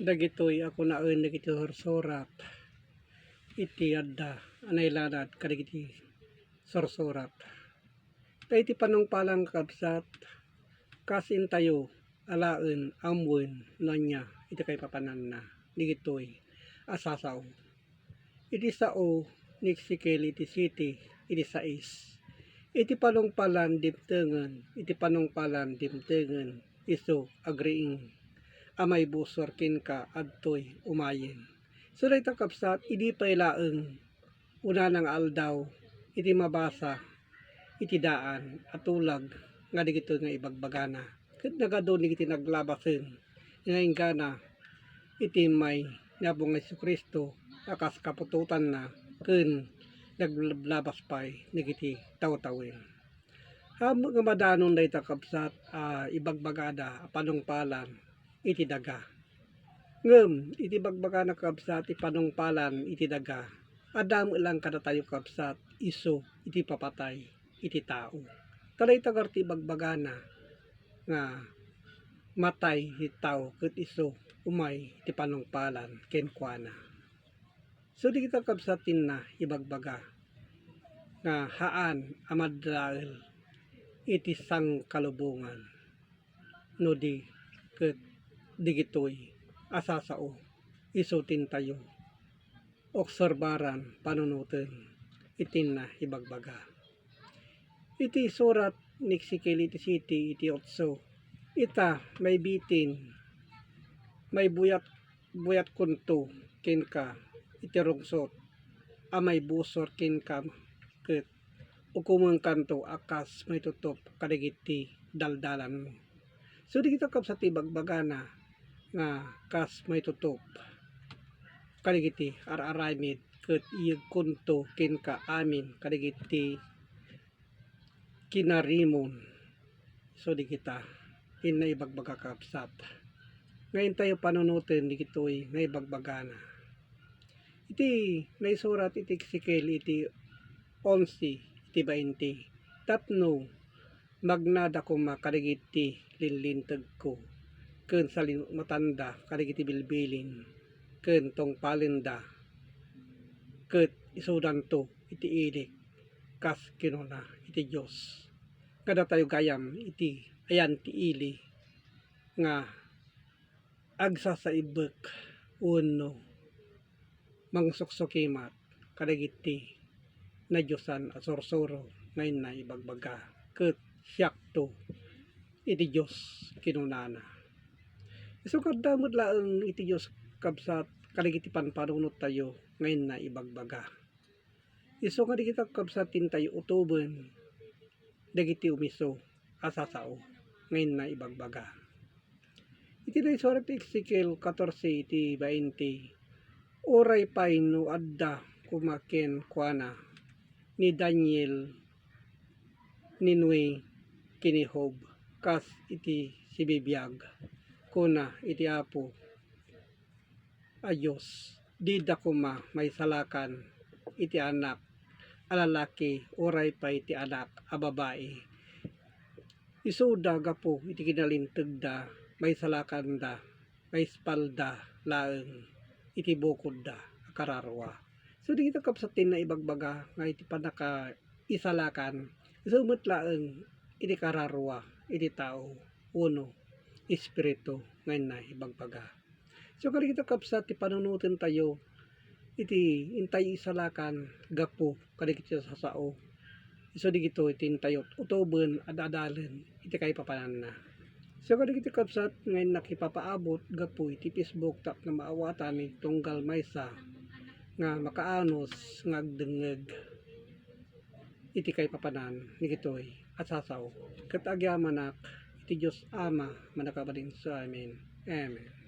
Dagitoy ako naen dagiti sorsorat iti adda anay lanad kadagiti sorsorat. Iti panungpalang kabsat kasin tayo alaen amwen nanya iti kay papanan na digitoy asasaw. Iti sao niksikil iti city iti sais. Iti panungpalan dimtengen iso agriing amay busor kin ka adtoy umayen. So dayta kapsat idi pailaeng una ng aldaw iti mabasa iti daan atulag nga digito nga ibagbagana. Ket nagado iti naglabasen nga ingana iti may nabong Jesucristo akas kapututan na ken naglabas pay nagiti tawtawen. Nga madanon dayta kapsat ibagbagada panungpalan iti daga. Ngem iti bagbagana kabsat ipanungpalan iti daga. Adam lang kada tayo kabsat iso iti papatay iti tao. Taday tagar ti bagbagana nga matay iti tao ket iso umay iti panungpalan kenkuana. So di kita kabsatin na ibagbaga nga haan amaddael iti sangkalubungan no di ket digitoy asasao isutin tayo obserbaran panunuten itin na ibagbaga. Iti surat niksikil iti city iti otso ita may bitin may buyat kunto ken ka iti rungsot amay busor ken ka ket ukumeng kanto akas may tutop kadagiti daldalan mo. So di kita kapsat ibagbagana nga kas may tutop kadagiti araramid ket iyeg kunto ken ka amin kadagiti kinarimon. So di kita na ibagbaga kapsat ngayon tayo panunutin digitoy na ibagbagana iti naisurat iti Ezekiel iti 11 iti 20 tapno magnada kuma kadagiti linlinteg ko ken salin matanda kadagiti bilbilin ken tong palinda ket isudan to iti ilik kas kinuna iti Dios kada tayo gayam iti ayan ti ili nga agsasaibek wenno mangsuksukimat kadagiti na Diosan a sursuro ngayon na ibagbaga ket siyakto iti Dios kinunana. So kadamot laeng iti Dios kabsat kadagiti panpanunot tayo ngayon na ibagbaga. Isu nga di kita kabsatin tayo utuben dagiti umiso asasao ngayon na ibagbaga. Iti naisurat ti Ezekiel 14 iti 20 oray pay no adda kumaken kuana ni Daniel ninue kini Job kas iti sibibiyag kuna iti apo a Diyos di dakuma may salakan iti anak alalaki oray pa iti anak a babae isuda gapo iti kinalinteg da may salakan da may espalda laeng iti bukod da kararwa. So di kita kapsatin na ibagbaga nga iti panaka isalakan isumot laeng iti kararwa iti tao uno espiritu ngayon na ibagbaga. So kadi kita kapsat ti panunutin tayo iti intay isalakan gapo kadi kita sasao iso digito iti intayot utuben adadalen iti kay papanan na. So kadi kita kapsat ngayon nakipapaabot gapo iti Facebook tap na maawatan ni tunggal maysa nga makaanos nga agdengeg iti kay papanan ni gitoy at sasaw ket agyaman iti Dios Ama manakabalin sa amin. Amen.